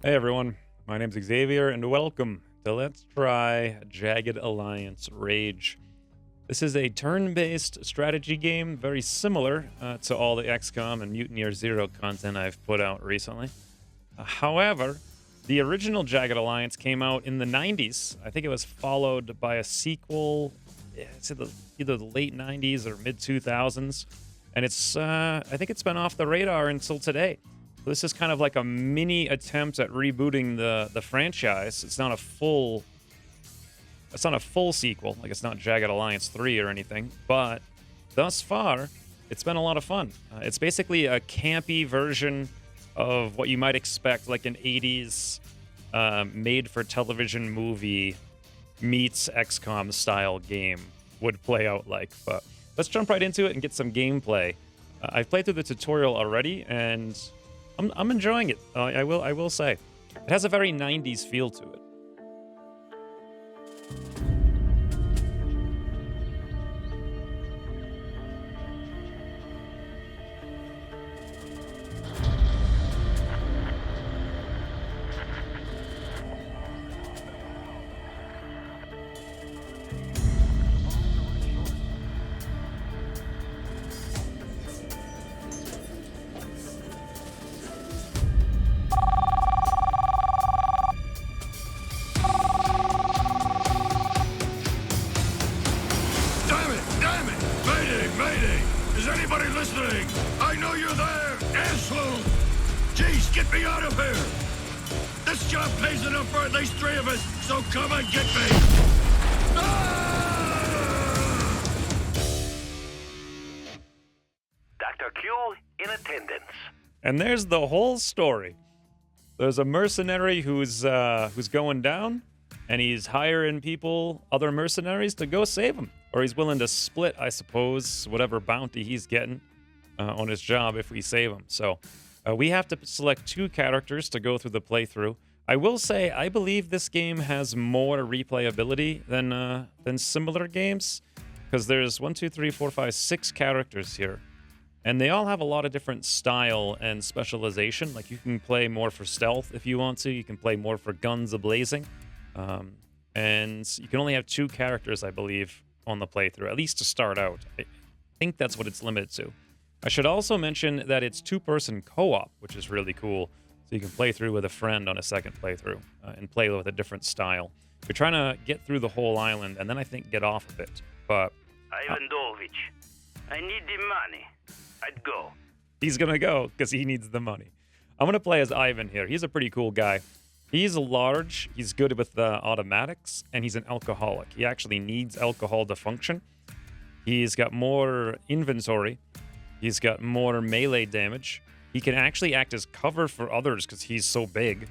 Hey everyone, my name's Xavier, and welcome to Let's Try Jagged Alliance Rage. This is a turn-based strategy game, very similar to all the XCOM and Mutineer Zero content I've put out recently. However, the original Jagged Alliance came out in the 90s. I think it was followed by a sequel, either the late 90s or mid-2000s, and I think it's been off the radar until today. This is kind of like a mini attempt at rebooting the franchise. It's not a full sequel, like it's not Jagged Alliance 3 or anything, but thus far, it's been a lot of fun. It's basically a campy version of what you might expect like an 80s made-for-television movie meets XCOM style game would play out like. But let's jump right into it and get some gameplay. I've played through the tutorial already, and I'm enjoying it. I will say, it has a very 90s feel to it. Is anybody listening? I know you're there, asshole! Jeez, get me out of here! This job pays enough for at least 3 of us, so come and get me! Ah! Dr. Q in attendance. And there's the whole story. There's a mercenary who's going down, and he's hiring other mercenaries to go save him. Or he's willing to split, I suppose, whatever bounty he's getting on his job if we save him. So we have to select 2 characters to go through the playthrough. I will say, I believe this game has more replayability than similar games, because there's 6 characters here. And they all have a lot of different style and specialization. Like, you can play more for stealth if you want to. You can play more for guns a-blazing. And you can only have 2 characters, I believe, on the playthrough, at least to start out. I think that's what it's limited to. I should also mention that it's 2-person co-op, which is really cool. So you can play through with a friend on a second playthrough and play with a different style. You're trying to get through the whole island and then I think get off of it. But Ivan Dolvich, I need the money. I'd go. He's gonna go because he needs the money. I'm gonna play as Ivan here. He's a pretty cool guy. He's large, he's good with automatics, and he's an alcoholic. He actually needs alcohol to function. He's got more inventory. He's got more melee damage. He can actually act as cover for others because he's so big.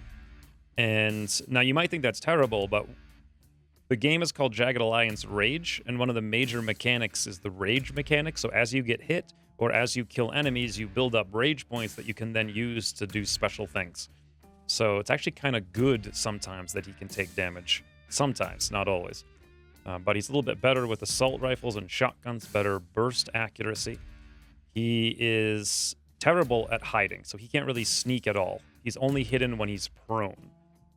And now you might think that's terrible, but the game is called Jagged Alliance Rage, and one of the major mechanics is the rage mechanic. So as you get hit, or as you kill enemies, you build up rage points that you can then use to do special things. So it's actually kind of good sometimes that he can take damage. Sometimes, not always. But he's a little bit better with assault rifles and shotguns, better burst accuracy. He is terrible at hiding, so he can't really sneak at all. He's only hidden when he's prone.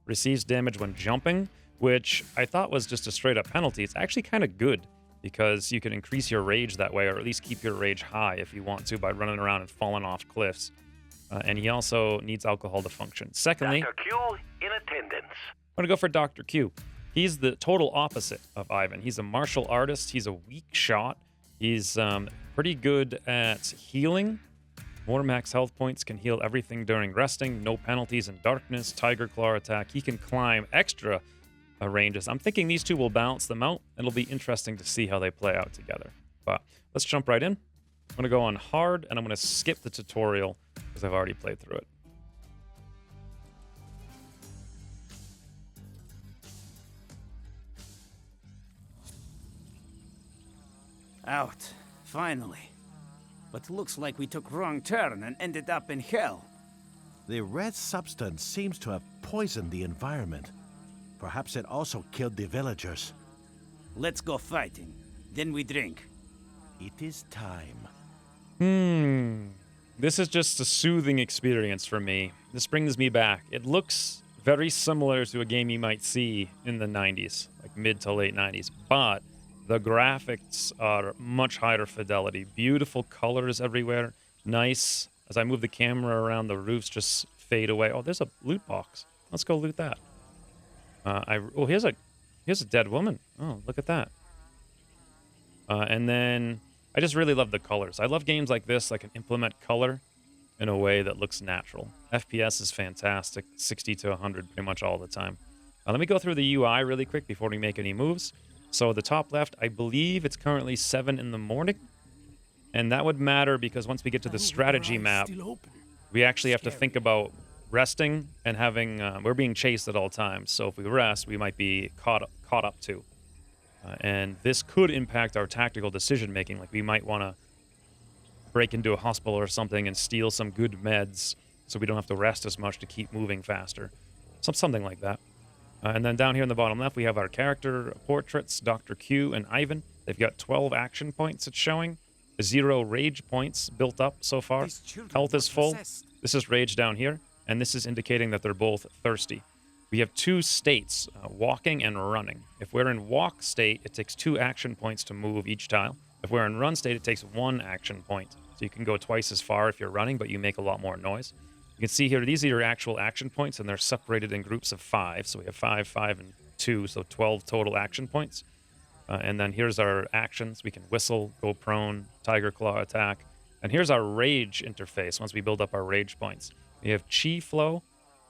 Receives damage when jumping, which I thought was just a straight-up penalty. It's actually kind of good, because you can increase your rage that way, or at least keep your rage high if you want to by running around and falling off cliffs. And he also needs alcohol to function. Secondly, Dr. Q in attendance. I'm going to go for Dr. Q. He's the total opposite of Ivan. He's a martial artist. He's a weak shot. He's pretty good at healing. More max health points, can heal everything during resting. No penalties in darkness. Tiger Claw attack. He can climb extra ranges. I'm thinking these 2 will balance them out. It'll be interesting to see how they play out together. But let's jump right in. I'm going to go on hard, and I'm going to skip the tutorial because I've already played through it. Out. Finally. But looks like we took wrong turn and ended up in hell. The red substance seems to have poisoned the environment. Perhaps it also killed the villagers. Let's go fighting. Then we drink. It is time. This is just a soothing experience for me. This brings me back. It looks very similar to a game you might see in the 90s, like mid to late 90s, but the graphics are much higher fidelity. Beautiful colors everywhere. Nice. As I move the camera around, the roofs just fade away. Oh, there's a loot box. Let's go loot that. Here's a dead woman. Oh, look at that. And then I just really love the colors. I love games like this that can implement color in a way that looks natural. FPS is fantastic, 60 to 100 pretty much all the time. Let me go through the UI really quick before we make any moves. So the top left, I believe it's currently 7 in the morning. And that would matter because once we get to the strategy map, we actually have to think about resting and having... we're being chased at all times, so if we rest, we might be caught up too. And this could impact our tactical decision-making. Like, we might want to break into a hospital or something and steal some good meds so we don't have to rest as much to keep moving faster. Something like that. And then down here in the bottom left, we have our character portraits, Dr. Q and Ivan. They've got 12 action points it's showing. 0 rage points built up so far. Health is full. This is rage down here. And this is indicating that they're both thirsty. We have 2 states, walking and running. If we're in walk state, it takes 2 action points to move each tile. If we're in run state, it takes 1 action point. So you can go twice as far if you're running, but you make a lot more noise. You can see here, these are your actual action points, and they're separated in groups of 5. So we have 5, 5, and 2, so 12 total action points. And then here's our actions. We can whistle, go prone, tiger claw attack. And here's our rage interface once we build up our rage points. We have chi flow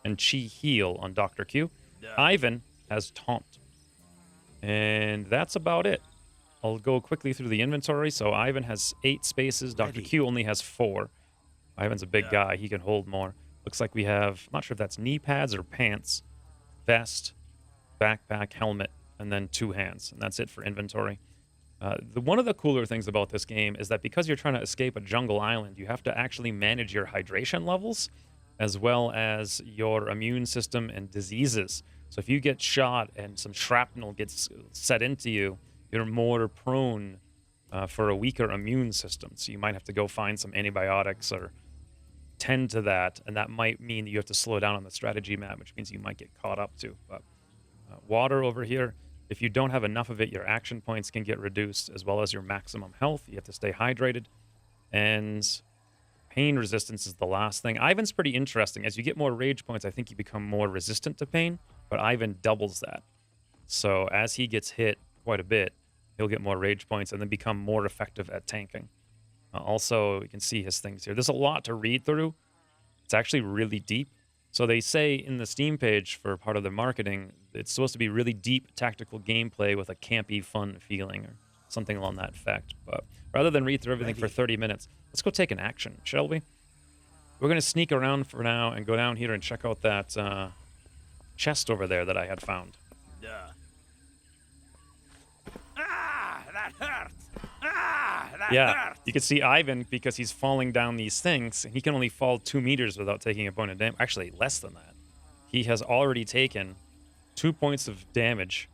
and chi heal on Dr. Q. Ivan has taunt. And that's about it. I'll go quickly through the inventory. So Ivan has 8 spaces. Dr. Q only has 4. Ivan's a big guy. He can hold more. Looks like we have, I'm not sure if that's knee pads or pants, vest, backpack, helmet, and then 2 hands. And that's it for inventory. One of the cooler things about this game is that because you're trying to escape a jungle island, you have to actually manage your hydration levels as well as your immune system and diseases. So if you get shot and some shrapnel gets set into you, you're more prone for a weaker immune system. So you might have to go find some antibiotics or tend to that, and that might mean that you have to slow down on the strategy map, which means you might get caught up too. But water over here, if you don't have enough of it, your action points can get reduced as well as your maximum health. You have to stay hydrated. And pain resistance is the last thing. Ivan's pretty interesting. As you get more rage points, I think you become more resistant to pain, but Ivan doubles that. So as he gets hit quite a bit, he'll get more rage points and then become more effective at tanking. Also, you can see his things here. There's a lot to read through. It's actually really deep. So they say in the Steam page for part of the marketing, it's supposed to be really deep tactical gameplay with a campy, fun feeling or something along that effect. But rather than read through everything for 30 minutes, let's go take an action, shall we? We're going to sneak around for now and go down here and check out that chest over there that I had found. That hurt! That hurt! You can see Ivan, because he's falling down these things, he can only fall 2 meters without taking a point of damage. Actually, less than that. He has already taken 2 points of damage,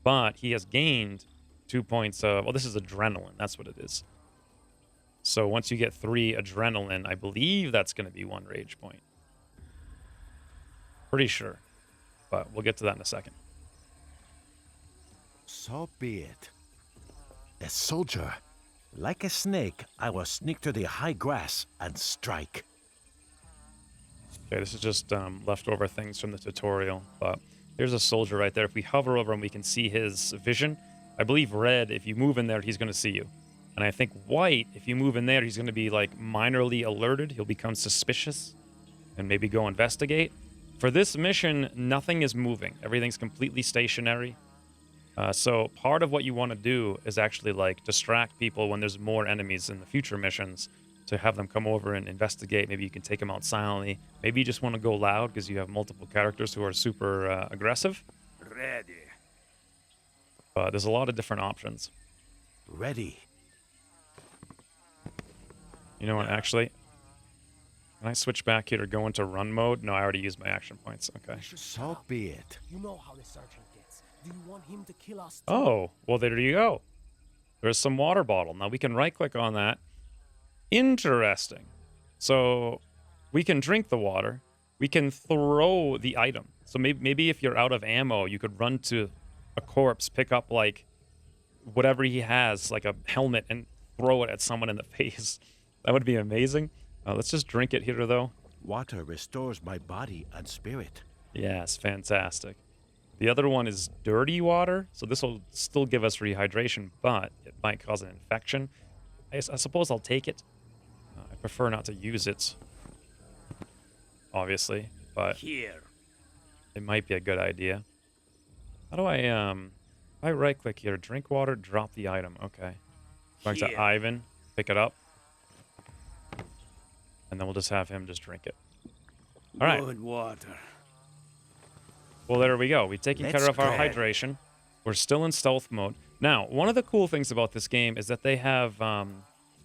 but he has gained 2 points of... Well, this is adrenaline. That's what it is. So once you get 3 adrenaline, I believe that's going to be 1 rage point. Pretty sure. But we'll get to that in a second. So be it. A soldier. Like a snake, I will sneak to the high grass and strike. Okay, this is just leftover things from the tutorial, but there's a soldier right there. If we hover over him, we can see his vision. I believe red, if you move in there, he's going to see you. And I think white, if you move in there, he's going to be like minorly alerted. He'll become suspicious and maybe go investigate. For this mission, nothing is moving. Everything's completely stationary. So part of what you want to do is actually like distract people when there's more enemies in the future missions to have them come over and investigate. Maybe you can take them out silently. Maybe you just want to go loud because you have multiple characters who are super aggressive. Ready. But there's a lot of different options. Ready. You know what, actually? Can I switch back here to go into run mode? No, I already used my action points. Okay. So be it. You know how the sergeant gets. Do you want him to kill us too? Oh, well, there you go. There's some water bottle. Now we can right-click on that. Interesting. So we can drink the water, we can throw the item. So maybe if you're out of ammo, you could run to a corpse, pick up like whatever he has, like a helmet, and throw it at someone in the face. That would be amazing. Let's just drink it here, though. Water restores my body and spirit. Yes, fantastic. The other one is dirty water, so this will still give us rehydration, but it might cause an infection. I suppose I'll take it. I prefer not to use it, obviously, but Here. it might be a good idea. How do I right-click here, drink water, drop the item. Okay. Back to Here. Ivan, pick it up, and then we'll just have him just drink it. All right. Good water. Well, there we go. We've taken Let's care of our go. hydration. We're still in stealth mode. Now, one of the cool things about this game is that they have,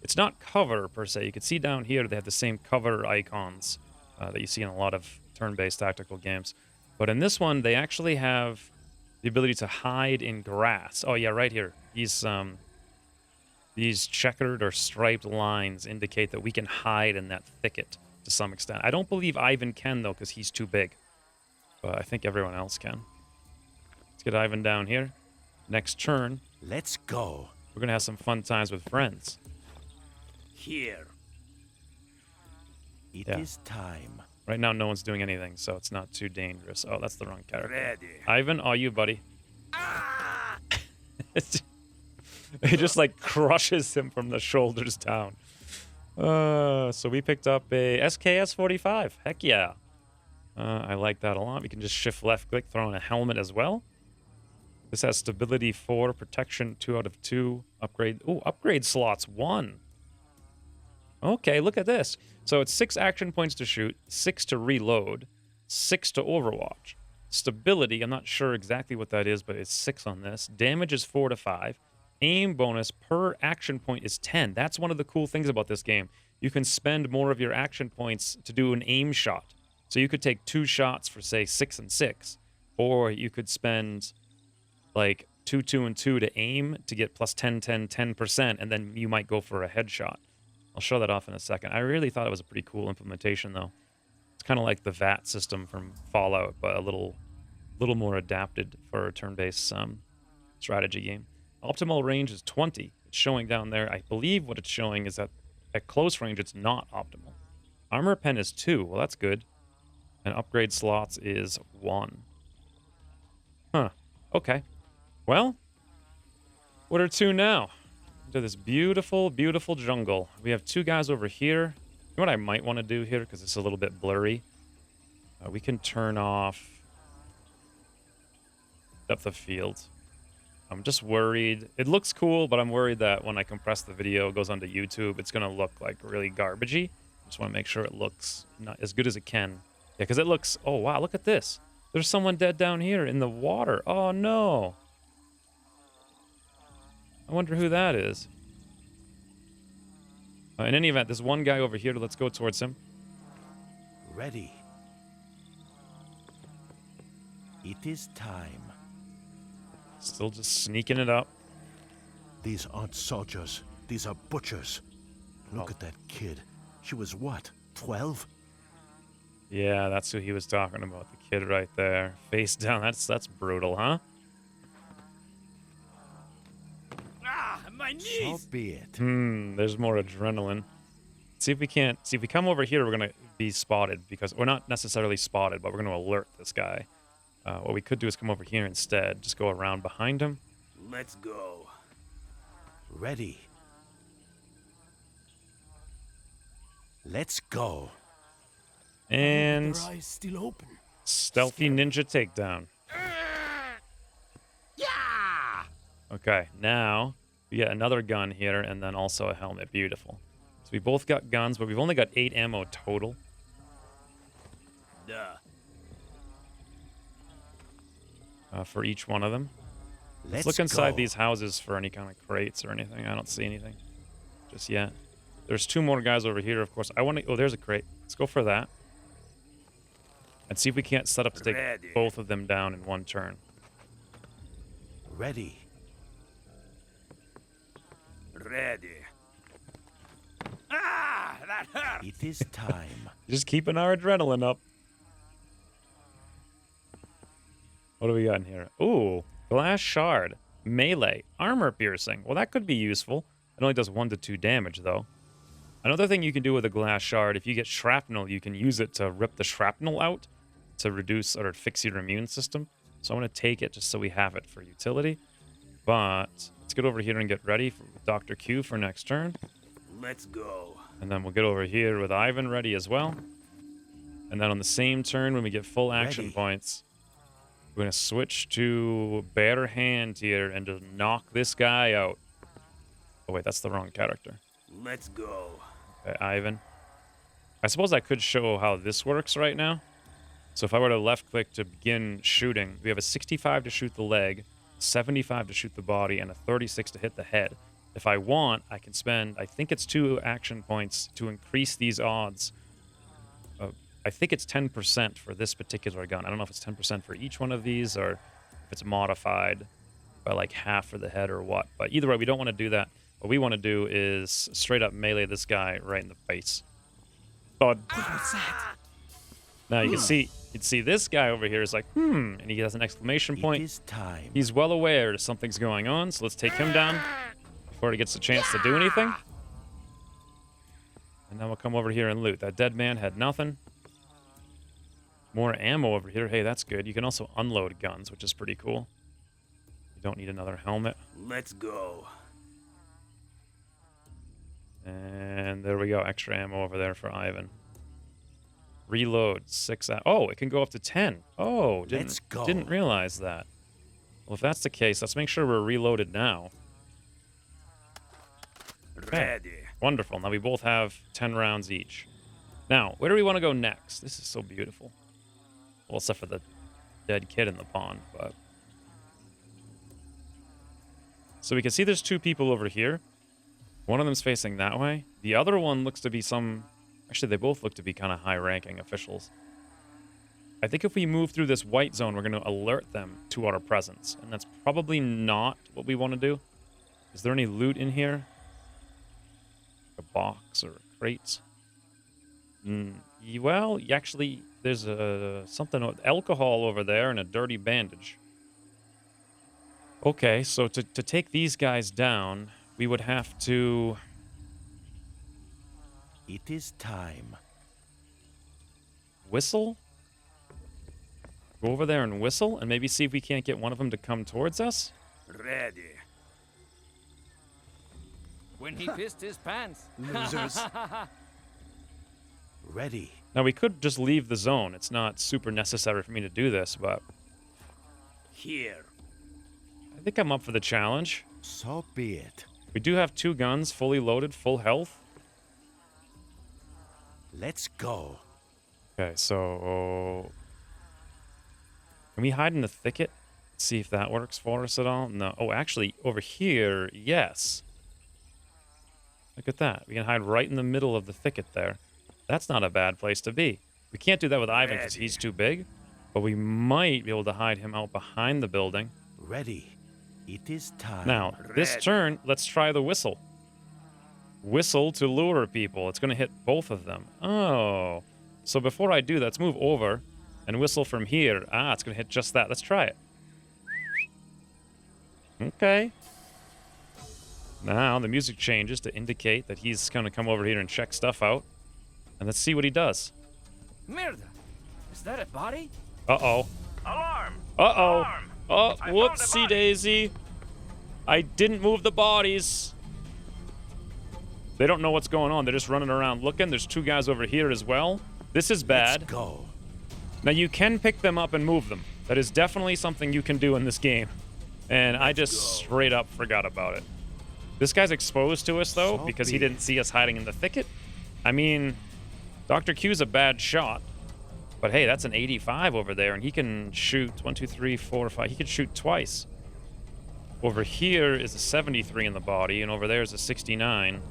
it's not cover per se. You can see down here they have the same cover icons that you see in a lot of turn-based tactical games. But in this one, they actually have the ability to hide in grass. Oh, yeah, right here. These checkered or striped lines indicate that we can hide in that thicket to some extent. I don't believe Ivan can, though, because he's too big. But I think everyone else can. Let's get Ivan down here. Next turn, Let's go. we're going to have some fun times with friends. Here. It Yeah. is time. Right now, no one's doing anything, so it's not too dangerous. Oh, that's the wrong character. Ready. Ivan, are you, buddy? It just, like, crushes him from the shoulders down. So we picked up a SKS-45. Heck yeah. I like that a lot. We can just shift left-click, throw in a helmet as well. This has stability 4, protection 2 out of 2, upgrade. Oh, upgrade slots 1. Okay, look at this. So it's 6 action points to shoot, 6 to reload, 6 to overwatch. Stability, I'm not sure exactly what that is, but it's 6 on this. Damage is 4 to 5. Aim bonus per action point is 10. That's one of the cool things about this game. You can spend more of your action points to do an aim shot. So you could take 2 shots for, say, 6 and 6. Or you could spend, like, 2, 2, and 2 to aim to get plus 10, 10, 10%, and then you might go for a headshot. I'll show that off in a second. I really thought it was a pretty cool implementation, though. It's kind of like the VAT system from Fallout, but a little more adapted for a turn-based strategy game. Optimal range is 20. It's showing down there. I believe what it's showing is that at close range, it's not optimal. Armor pen is 2. Well, that's good. And upgrade slots is 1. Huh. Okay. Well, what are 2 now? Into this beautiful, beautiful jungle. We have 2 guys over here. You know what I might want to do here, because it's a little bit blurry? We can turn off depth of field. I'm just worried. It looks cool, but I'm worried that when I compress the video, it goes onto YouTube, it's going to look like really garbagey. Just want to make sure it looks not as good as it can. Yeah, because it looks... Oh, wow, look at this. There's someone dead down here in the water. Oh, no. I wonder who that is. In any event, there's one guy over here. Let's go towards him. Ready. It is time. Still just sneaking it up. These aren't soldiers. These are butchers. Look at that kid. She was what, 12? Yeah, that's who he was talking about. The kid right there. Face down. That's brutal, huh? Ah, my So knees! be it. There's more adrenaline. See if we come over here, we're going to be spotted, because we're not necessarily spotted, but we're going to alert this guy. What we could do is come over here instead. Just go around behind him. Let's go. Ready. Let's go. And Their eyes still open. stealthy ninja takedown. Yeah! Okay, now we get another gun here and then also a helmet. Beautiful. So we both got guns, but we've only got 8 ammo total. Duh. For each one of them. Let's Look inside go. these houses for any kind of crates or anything. I don't see anything just yet. There's 2 more guys over here, of course. I want to... Oh, there's a crate. Let's go for that. And see if we can't set up to take Ready. both of them down in one turn. Ready. Ready. Ah, that hurt. It is time. Just keeping our adrenaline up. What do we got in here? Ooh, glass shard, melee, armor piercing. Well, that could be useful. It only does 1 to 2 damage, though. Another thing you can do with a glass shard, if you get shrapnel, you can use it to rip the shrapnel out to reduce or fix your immune system. So I'm going to take it just so we have it for utility. But let's get over here and get ready for Dr. Q for next turn. Let's go. And then we'll get over here with Ivan ready as well. And then on the same turn, when we get full action points, we're going to switch to bare hand here and just knock this guy out. Oh, wait, that's the wrong character. Let's go. Okay, Ivan. I suppose I could show how this works right now. So if I were to left click to begin shooting, we have a 65 to shoot the leg, 75 to shoot the body, and a 36 to hit the head. If I want, I can spend, I think it's 2 action points to increase these odds. I think it's 10% for this particular gun. I don't know if it's 10% for each one of these or if it's modified by like half for the head or what. But either way, we don't want to do that. What we want to do is straight up melee this guy right in the face. Thud. Now you can see this guy over here is like, and he has an exclamation point. It is time. He's well aware something's going on, so let's take him down before he gets a chance to do anything. And then we'll come over here and loot. That dead man had nothing. More ammo over here. Hey, that's good. You can also unload guns, which is pretty cool. You don't need another helmet. Let's go. And there we go. Extra ammo over there for Ivan. Reload. 6 out. Oh, it can go up to 10. Oh, Let's go. Didn't realize that. Well, if that's the case, let's make sure we're reloaded now. Ready. Wonderful. Now we both have 10 rounds each. Now, where do we want to go next? This is so beautiful. Well, except for the dead kid in the pond, but... So we can see there's 2 people over here. One of them's facing that way. The other one looks to be some... Actually, they both look to be kind of high-ranking officials. I think if we move through this white zone, we're going to alert them to our presence. And that's probably not what we want to do. Is there any loot in here? A box or a crate? Well, actually, there's something, alcohol over there and a dirty bandage. Okay, so to take these guys down, we would have to... It is time. Whistle? Go over there and whistle and maybe see if we can't get one of them to come towards us? Ready. When he pissed his pants. Losers. Ready. Now, we could just leave the zone. It's not super necessary for me to do this, but Here. I think I'm up for the challenge. So be it. We do have 2 guns, fully loaded, full health. Let's go. Okay, so... Can we hide in the thicket? See if that works for us at all? No. Oh, actually, over here, yes. Look at that. We can hide right in the middle of the thicket there. That's not a bad place to be. We can't do that with Ivan because he's too big, but we might be able to hide him out behind the building. Ready. It is time. Now, this turn, let's try the whistle. Whistle to lure people. It's going to hit both of them. Oh. So before I do that, let's move over and whistle from here. Ah, it's going to hit just that. Let's try it. Okay. Now the music changes to indicate that he's going to come over here and check stuff out. And let's see what he does. Merda! Is that a body? Uh-oh. Alarm! Uh-oh. Alarm! Oh, I found whoopsie a body. daisy. I didn't move the bodies. They don't know what's going on. They're just running around looking. There's 2 guys over here as well. This is bad. Let's go. Now, you can pick them up and move them. That is definitely something you can do in this game. And I just straight up forgot about it. This guy's exposed to us, though, So because be he didn't it. see us hiding in the thicket. I mean, Dr. Q's a bad shot. But hey, that's an 85 over there, and he can shoot 1, 2, 3, 4, 5. He can shoot twice. Over here is a 73 in the body, and over there is a 69.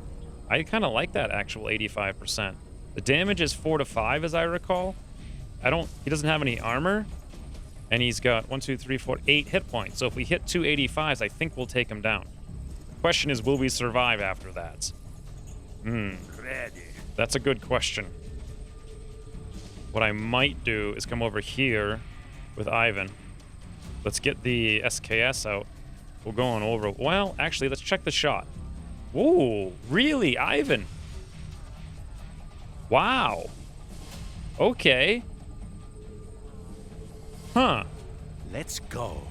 I kind of like that actual 85%. The damage is 4 to 5, as I recall. He doesn't have any armor, and he's got 1, 2, 3, 4, 8 hit points. So if we hit 2 85s, I think we'll take him down. Question is, will we survive after that? Ready. That's a good question. What I might do is come over here with Ivan Let's get the SKS out. We'll go on over. Well, actually, let's check the shot. Whoa, really, Ivan? Wow. Okay. Huh. Let's go.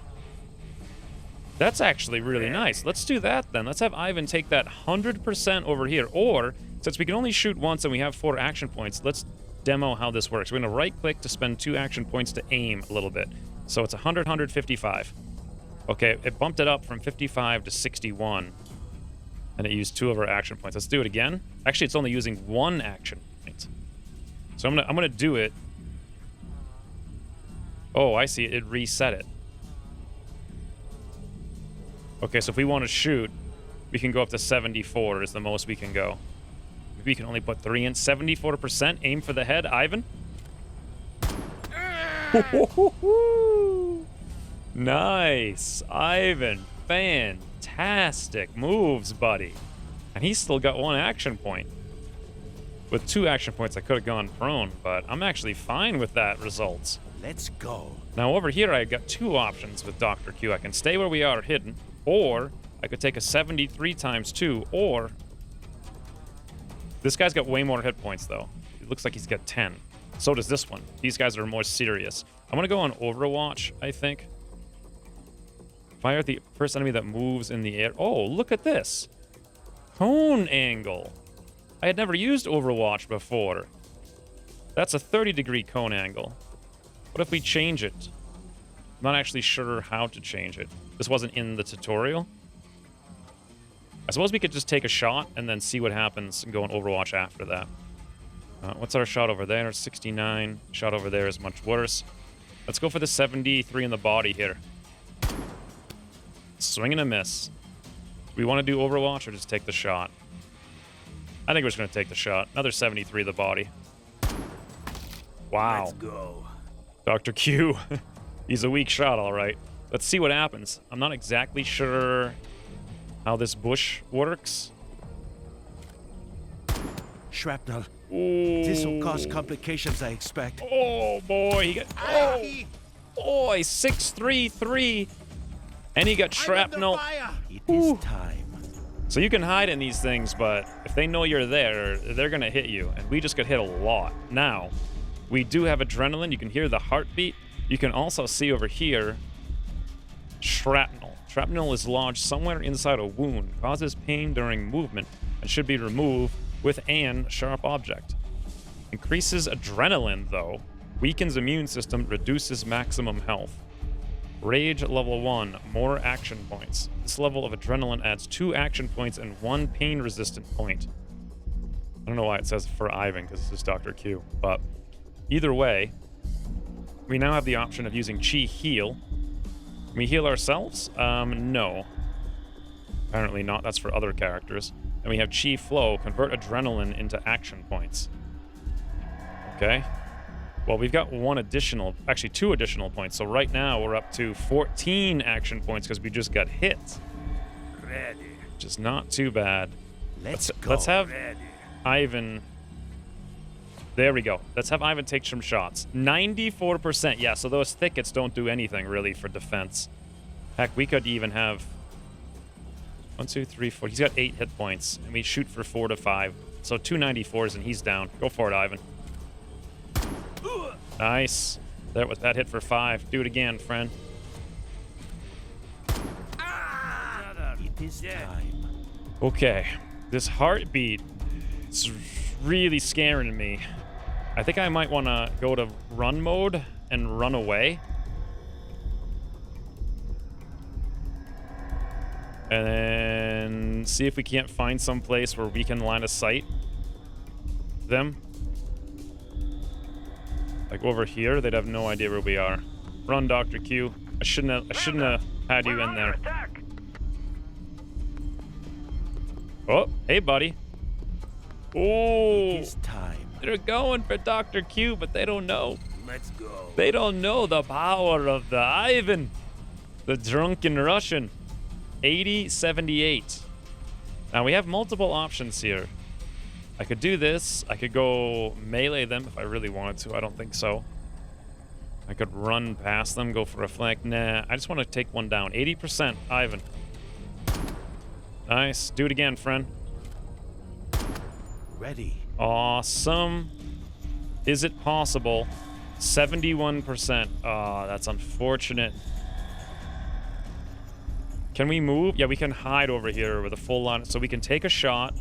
That's actually really nice. Let's do that then. Let's have Ivan take that 100% over here. Or, since we can only shoot once and we have 4 action points, let's demo how this works. We're going to right-click to spend 2 action points to aim a little bit. So it's 100, 155. Okay, it bumped it up from 55 to 61. And it used 2 of our action points. Let's do it again. Actually, it's only using 1 action point. So I'm gonna do it. Oh, I see. It reset it. Okay, so if we want to shoot, we can go up to 74 is the most we can go. Maybe we can only put 3 in. 74%. Aim for the head, Ivan. Nice. Ivan. Fantastic moves, buddy. And he's still got 1 action point. With 2 action points, I could have gone prone, but I'm actually fine with that result. Let's go. Now over here, I got 2 options with Dr. Q. I can stay where we are hidden, or I could take a 73 times 2, or... This guy's got way more hit points, though. It looks like he's got 10. So does this one. These guys are more serious. I'm going to go on Overwatch, I think. Fire at the first enemy that moves in the air. Oh, look at this. Cone angle. I had never used Overwatch before. That's a 30-degree cone angle. What if we change it? I'm not actually sure how to change it. This wasn't in the tutorial. I suppose we could just take a shot and then see what happens and go on Overwatch after that. What's our shot over there? 69. Shot over there is much worse. Let's go for the 73 in the body here. Swing and a miss. Do we want to do Overwatch or just take the shot? I think we're just going to take the shot. Another 73 in the body. Wow. Let's go. Dr. Q. He's a weak shot, all right. Let's see what happens. I'm not exactly sure how this bush works. Shrapnel. Ooh. This will cause complications, I expect. Oh, boy. He got... Oh, a 633. And he got shrapnel. It is time. So you can hide in these things, but if they know you're there, they're going to hit you. And we just got hit a lot. Now, we do have adrenaline. You can hear the heartbeat. You can also see over here shrapnel. Shrapnel is lodged somewhere inside a wound, causes pain during movement, and should be removed with an sharp object. Increases adrenaline, though. Weakens immune system, reduces maximum health. Rage level 1, more action points. This level of adrenaline adds 2 action points and 1 pain resistant point. I don't know why it says for Ivan, because this is Dr. Q, but either way, we now have the option of using Chi Heal. Can we heal ourselves? No. Apparently not, that's for other characters. And we have Chi Flow, convert adrenaline into action points. Okay. Well, we've got 2 additional points. So right now we're up to 14 action points because we just got hit. Ready. Which is not too bad. Let's go. Let's have Ready. Ivan. There we go. Let's have Ivan take some shots. 94%. Yeah, so those thickets don't do anything really for defense. Heck, we could even have 1, 2, 3, 4. He's got 8 hit points, and we shoot for 4 to 5. So 2 94s, and he's down. Go for it, Ivan. Nice. That hit for 5. Do it again, friend. It is time. Okay. This heartbeat is really scaring me. I think I might want to go to run mode and run away. And then see if we can't find some place where we can line of sight them. Like over here, they'd have no idea where we are. Run, Dr. Q. I shouldn't have had you in there. Oh, hey, buddy. Oh, It is time. they're going for Dr. Q, but they don't know. Let's go. They don't know the power of the Ivan, the drunken Russian. 80-78. Now we have multiple options here. I could do this. I could go melee them if I really wanted to. I don't think so. I could run past them, go for a flank. Nah, I just want to take one down. 80%, Ivan. Nice. Do it again, friend. Ready. Awesome. Is it possible? 71%. Oh, that's unfortunate. Can we move? Yeah, we can hide over here with a full line. So we can take a shot.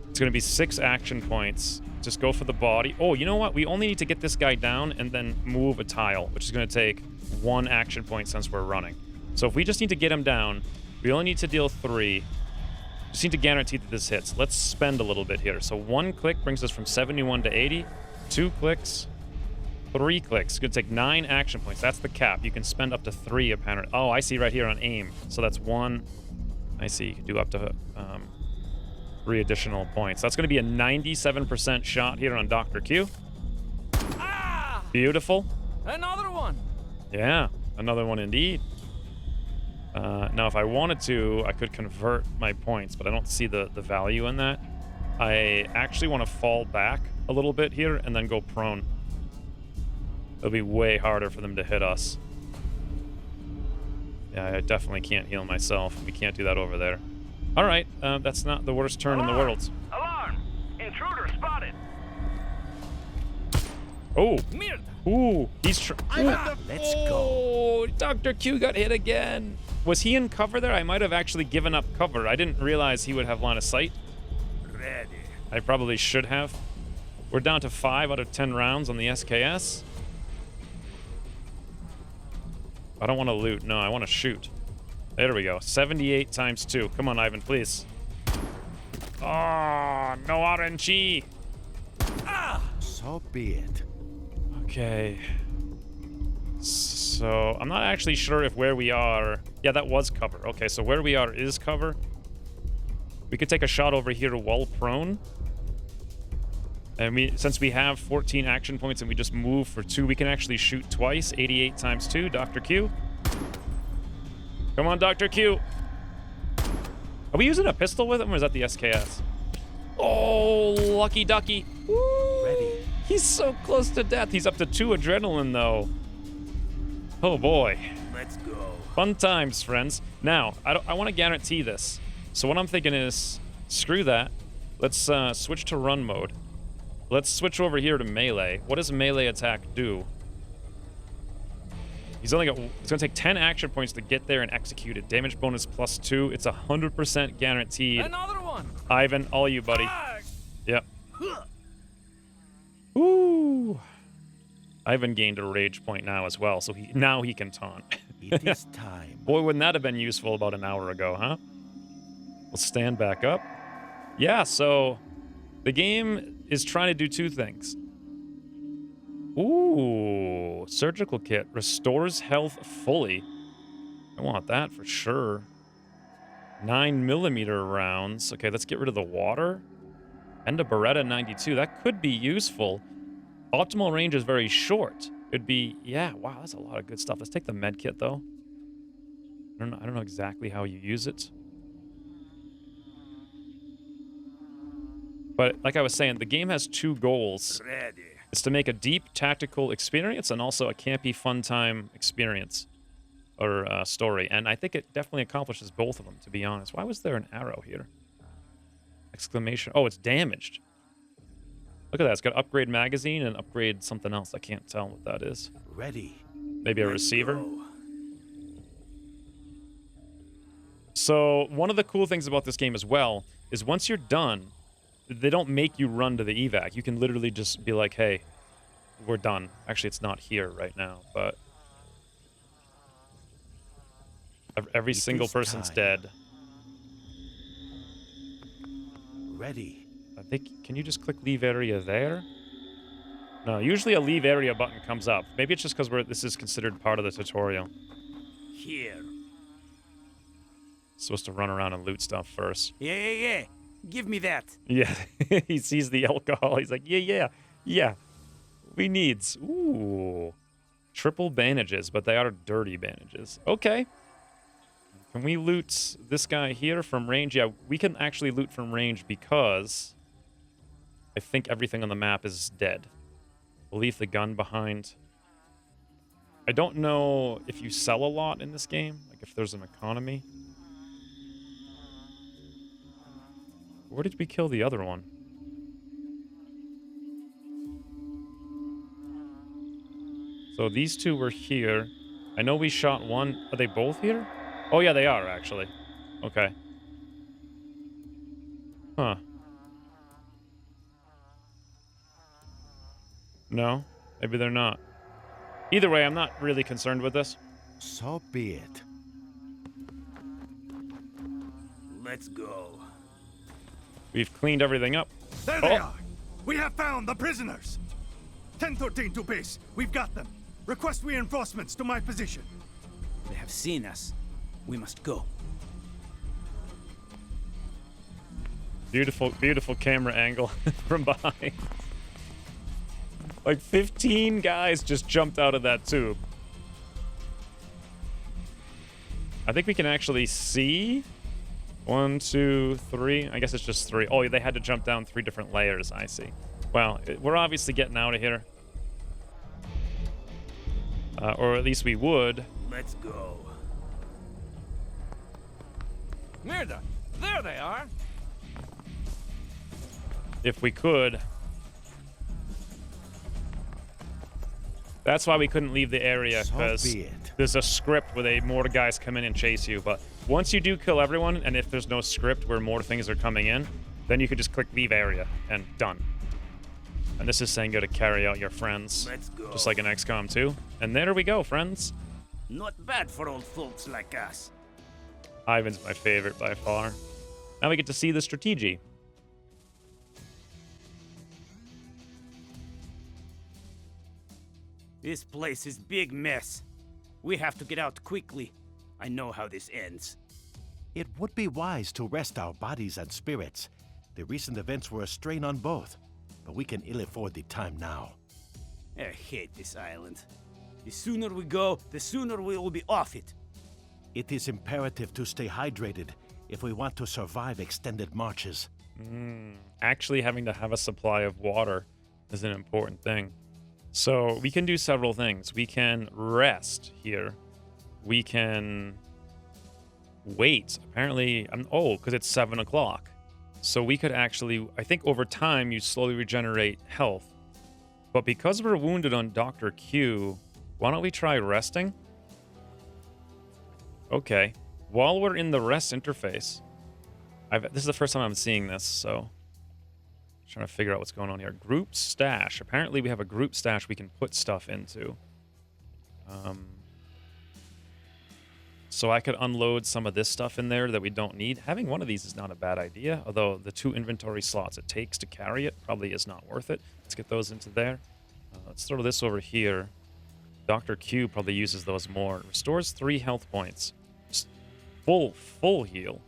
It's going to be 6 action points. Just go for the body. Oh, you know what? We only need to get this guy down and then move a tile, which is going to take 1 action point since we're running. So if we just need to get him down, we only need to deal 3. Just need to guarantee that this hits. Let's spend a little bit here. So 1 click brings us from 71 to 80. 2 clicks. 3 clicks. It's going to take 9 action points. That's the cap. You can spend up to 3 apparently. Oh, I see right here on aim. So that's 1. I see. You can do up to 3 additional points. That's going to be a 97% shot here on Dr. Q. Ah! Beautiful. Another one. Yeah, another one indeed. Now, if I wanted to, I could convert my points, but I don't see the value in that. I actually want to fall back a little bit here and then go prone. It'll be way harder for them to hit us. Yeah, I definitely can't heal myself. We can't do that over there. All right, that's not the worst turn in the world. Alarm! Intruder spotted! Oh! Mierda! Ooh, he's Let's go. Oh, Dr. Q got hit again. Was he in cover there? I might have actually given up cover. I didn't realize he would have line of sight. Ready. I probably should have. We're down to 5 out of 10 rounds on the SKS. I don't want to loot. No, I want to shoot. There we go. 78 times 2. Come on, Ivan, please. Oh, no RNG. So be it. Okay. So, I'm not actually sure if where we are... Yeah, that was cover. Okay, so where we are is cover. We could take a shot over here while prone. And since we have 14 action points and we just move for 2, we can actually shoot twice. 88 times 2, Dr. Q. Come on, Dr. Q. Are we using a pistol with him, or is that the SKS? Oh, lucky ducky. Woo! Ready. He's so close to death. He's up to 2 adrenaline, though. Oh, boy. Let's go. Fun times, friends. Now, I want to guarantee this. So what I'm thinking is, screw that. Let's switch to run mode. Let's switch over here to melee. What does melee attack do? He's only got... It's going to take 10 action points to get there and execute it. Damage bonus +2. It's 100% guaranteed. Another one. Ivan, all you, buddy. Ah! Yep. Ooh. Ivan gained a rage point now as well, so now he can taunt. It is time. Boy, wouldn't that have been useful about an hour ago, huh? We'll stand back up. Yeah, so the game is trying to do 2 things. Ooh, surgical kit. Restores health fully. I want that for sure. 9mm rounds. Okay, let's get rid of the water. And a Beretta 92. That could be useful. Optimal range is very short. It'd be... Yeah, wow, that's a lot of good stuff. Let's take the med kit, though. I don't know exactly how you use it. But like I was saying, the game has 2 goals. Ready. It's to make a deep tactical experience and also a campy fun time experience or story. And I think it definitely accomplishes both of them, to be honest. Why was there an arrow here? Exclamation. Oh, it's damaged. Look at that. It's got upgrade magazine and upgrade something else. I can't tell what that is. Ready. Maybe a receiver. So one of the cool things about this game as well is once you're done, they don't make you run to the evac. You can literally just be like, hey, we're done. Actually, it's not here right now, but every single person's dead. Ready. I think, can you just click leave area there? No, usually a leave area button comes up. Maybe it's just because this is considered part of the tutorial. Here. Supposed to run around and loot stuff first. Yeah. Give me that. Yeah, he sees the alcohol. He's like, yeah. We needs. Ooh. Triple bandages, but they are dirty bandages. Okay. Can we loot this guy here from range? Yeah, we can actually loot from range because I think everything on the map is dead. We'll leave the gun behind. I don't know if you sell a lot in this game, like if there's an economy. Where did we kill the other one? So these two were here. I know we shot one. Are they both here? Oh yeah, they are actually. Okay. Huh. No, maybe they're not. Either way, I'm not really concerned with this. So be it. Let's go. We've cleaned everything up. There they are. We have found the prisoners. 1013 to base. We've got them. Request reinforcements to my position. They have seen us. We must go. Beautiful, beautiful camera angle from behind. Like 15 guys just jumped out of that tube. I think we can actually see 1, 2, 3. I guess it's just 3. Oh, they had to jump down 3 different layers. I see. Well, we're obviously getting out of here. Or at least we would. Let's go. Mirda, there they are. If we could. That's why we couldn't leave the area, because So be it. there's a script where more guys come in and chase you. But once you do kill everyone, and if there's no script where more things are coming in, then you could just click leave area and done. And this is saying go to carry out your friends. Let's go. Just like in XCOM 2. And there we go, friends. Not bad for old folks like us. Ivan's my favorite by far. Now we get to see the strategy. This place is big mess. We have to get out quickly. I know how this ends. It would be wise to rest our bodies and spirits. The recent events were a strain on both, but we can ill afford the time now. I hate this island. The sooner we go, the sooner we will be off it. It is imperative to stay hydrated if we want to survive extended marches. Actually having to have a supply of water is an important thing. So we can do several things. We can rest here. We can wait. Apparently, because it's 7 o'clock. So we could actually, I think over time, you slowly regenerate health. But because we're wounded on Dr. Q, why don't we try resting? Okay. While we're in the rest interface, this is the first time I'm seeing this, so trying to figure out what's going on here. Group stash. Apparently we have a group stash we can put stuff into. So I could unload some of this stuff in there that we don't need. Having one of these is not a bad idea, although the 2 inventory slots it takes to carry it probably is not worth it. Let's get those into there. Let's throw this over here. Dr. Q probably uses those more. It restores 3 health points. Just full heal.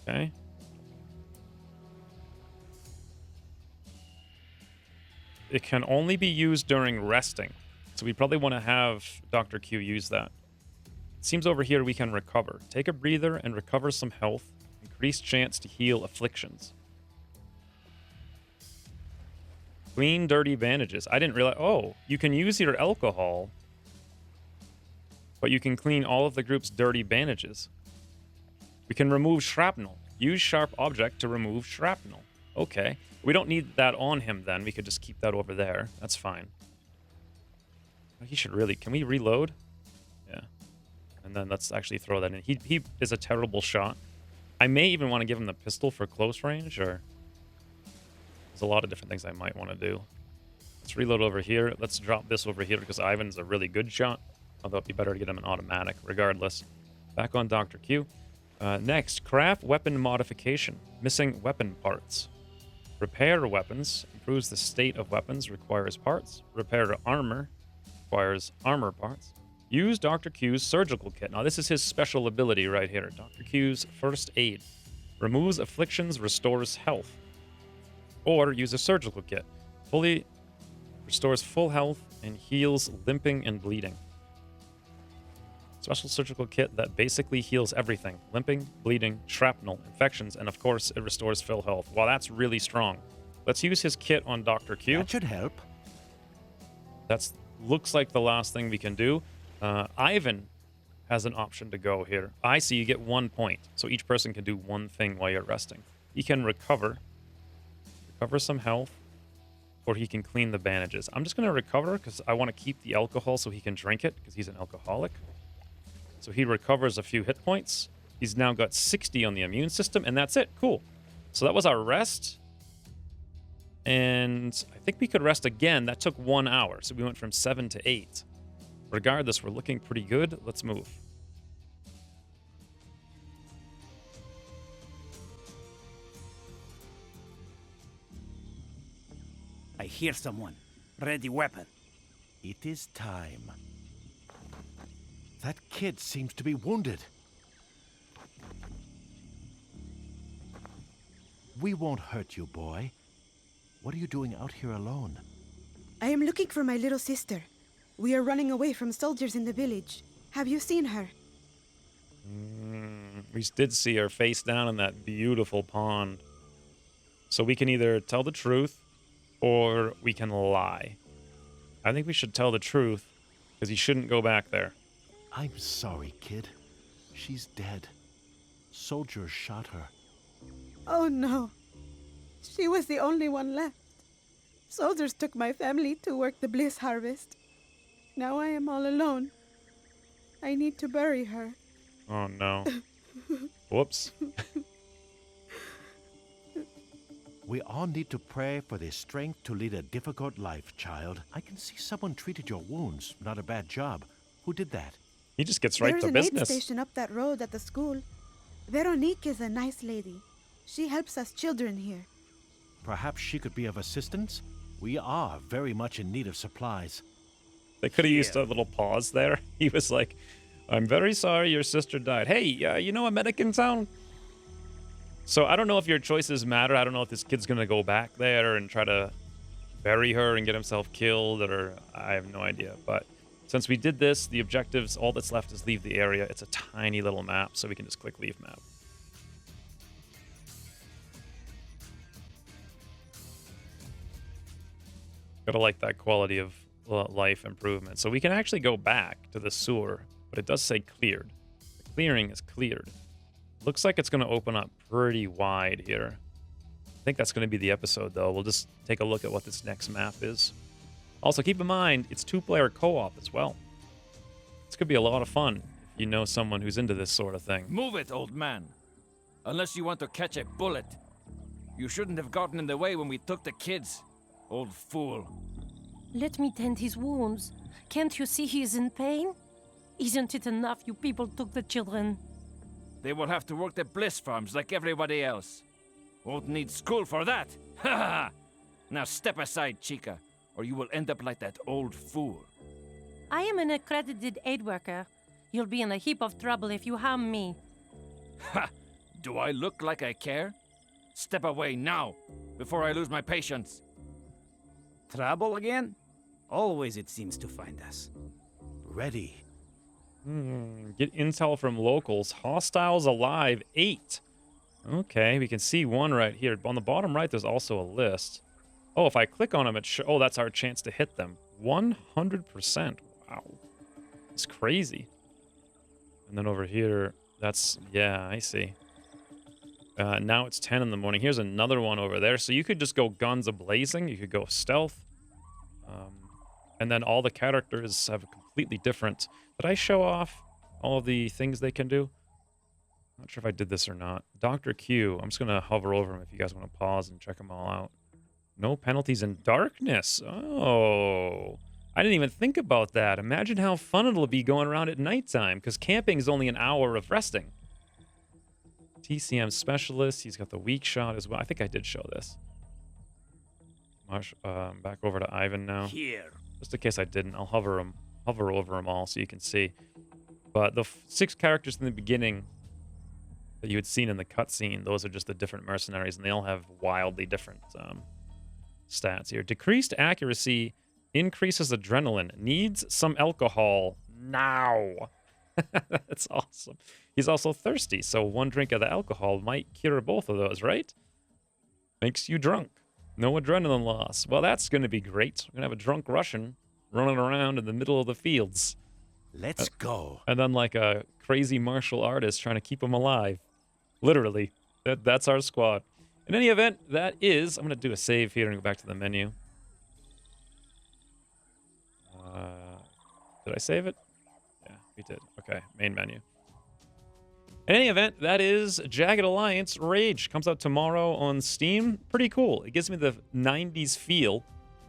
Okay. It can only be used during resting. So we probably want to have Dr. Q use that. It seems over here we can recover. Take a breather and recover some health. Increased chance to heal afflictions. Clean dirty bandages. I didn't realize. Oh, you can use your alcohol, but you can clean all of the group's dirty bandages. We can remove shrapnel. Use sharp object to remove shrapnel. Okay. We don't need that on him then. We could just keep that over there. That's fine. He should really... Can we reload? Yeah. And then let's actually throw that in. He is a terrible shot. I may even want to give him the pistol for close range, or... There's a lot of different things I might want to do. Let's reload over here. Let's drop this over here because Ivan's a really good shot. Although it'd be better to get him an automatic regardless. Back on Dr. Q. Next, craft weapon modification. Missing weapon parts. Repair weapons. Improves the state of weapons. Requires parts. Repair armor. Requires armor parts. Use Dr. Q's surgical kit. Now this is his special ability right here. Dr. Q's first aid. Removes afflictions. Restores health. Or use a surgical kit. Fully restores full health and heals limping and bleeding. Special surgical kit that basically heals everything. Limping, bleeding, shrapnel, infections, and of course it restores full health. Wow, that's really strong. Let's use his kit on Dr. Q. That should help. That's looks like the last thing we can do. Ivan has an option to go here. I see you get 1 point, so each person can do one thing while you're resting. He can recover some health, or he can clean the bandages. I'm just going to recover because I want to keep the alcohol so he can drink it because he's an alcoholic. So he recovers a few hit points. He's now got 60 on the immune system, and that's it. Cool. So that was our rest. And I think we could rest again. That took 1 hour, so we went from 7 to 8. Regardless, we're looking pretty good. Let's move. I hear someone. Ready weapon. It is time. That kid seems to be wounded. We won't hurt you, boy. What are you doing out here alone? I am looking for my little sister. We are running away from soldiers in the village. Have you seen her? We did see her face down in that beautiful pond. So we can either tell the truth or we can lie. I think we should tell the truth because he shouldn't go back there. I'm sorry, kid. She's dead. Soldiers shot her. Oh no. She was the only one left. Soldiers took my family to work the bliss harvest. Now I am all alone. I need to bury her. Oh no. Whoops. We all need to pray for the strength to lead a difficult life, child. I can see someone treated your wounds. Not a bad job. Who did that? He just gets right There's to an aid business. station up that road at the school. Veronique is a nice lady. She helps us children here. Perhaps she could be of assistance? We are very much in need of supplies. They could have used a little pause there. He was like, I'm very sorry your sister died. Hey, you know a medic in town? So I don't know if your choices matter. I don't know if this kid's going to go back there and try to bury her and get himself killed, or I have no idea. But since we did this, the objectives, all that's left is leave the area. It's a tiny little map, so we can just click leave map. Gotta like that quality of life improvement. So we can actually go back to the sewer, but it does say cleared. The clearing is cleared. Looks like it's going to open up pretty wide here. I think that's going to be the episode, though. We'll just take a look at what this next map is. Also, keep in mind, it's 2-player co-op as well. This could be a lot of fun if you know someone who's into this sort of thing. Move it, old man. Unless you want to catch a bullet. You shouldn't have gotten in the way when we took the kids. Old fool. Let me tend his wounds. Can't you see he is in pain? Isn't it enough you people took the children? They will have to work the bliss farms like everybody else. Won't need school for that. Ha ha! Now step aside, Chica, or you will end up like that old fool. I am an accredited aid worker. You'll be in a heap of trouble if you harm me. Ha! Do I look like I care? Step away now, before I lose my patience. Trouble again? Always it seems to find us. Ready. Get intel from locals. Hostiles alive, 8. Okay, we can see one right here. On the bottom right, there's also a list. Oh, if I click on them, oh, that's our chance to hit them. 100%. Wow. It's crazy. And then over here, that's, yeah, I see. Now it's 10 in the morning. Here's another one over there. So you could just go guns a-blazing. You could go stealth. And then all the characters have a completely different... Did I show off all of the things they can do? Not sure if I did this or not. Dr. Q. I'm just going to hover over him if you guys want to pause and check them all out. No penalties in darkness. Oh. I didn't even think about that. Imagine how fun it'll be going around at nighttime, because camping is only an hour of resting. TCM specialist. He's got the weak shot as well. I think I did show this. Back over to Ivan now. Here. Just in case I didn't, I'll hover over them all so you can see. But the 6 characters in the beginning that you had seen in the cutscene, those are just the different mercenaries, and they all have wildly different stats here. Decreased accuracy increases adrenaline. Needs some alcohol now. That's awesome. He's also thirsty, so 1 drink of the alcohol might cure both of those, right? Makes you drunk. No adrenaline loss. Well, that's going to be great. We're going to have a drunk Russian running around in the middle of the fields. Let's go. And then like a crazy martial artist trying to keep them alive. Literally. That's our squad. In any event, that is... I'm going to do a save here and go back to the menu. Did I save it? Yeah, we did. Okay, main menu. In any event, that is Jagged Alliance Rage. Comes out tomorrow on Steam. Pretty cool. It gives me the 90s feel,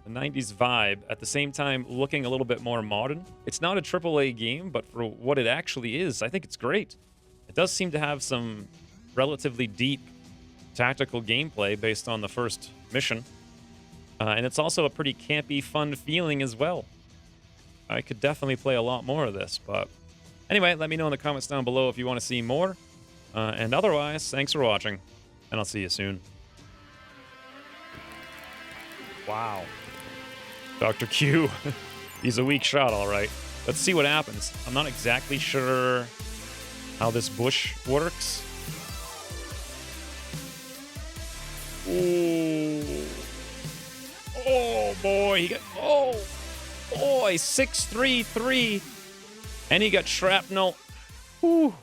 the 90s vibe, at the same time looking a little bit more modern. It's not a AAA game, but for what it actually is, I think it's great. It does seem to have some relatively deep tactical gameplay based on the first mission. And it's also a pretty campy, fun feeling as well. I could definitely play a lot more of this, but... Anyway, let me know in the comments down below if you want to see more. And otherwise, thanks for watching, and I'll see you soon. Wow. Dr. Q. He's a weak shot, all right. Let's see what happens. I'm not exactly sure how this bush works. Ooh. Oh, boy. He got... Oh, boy. 633. And he got shrapnel. Whew.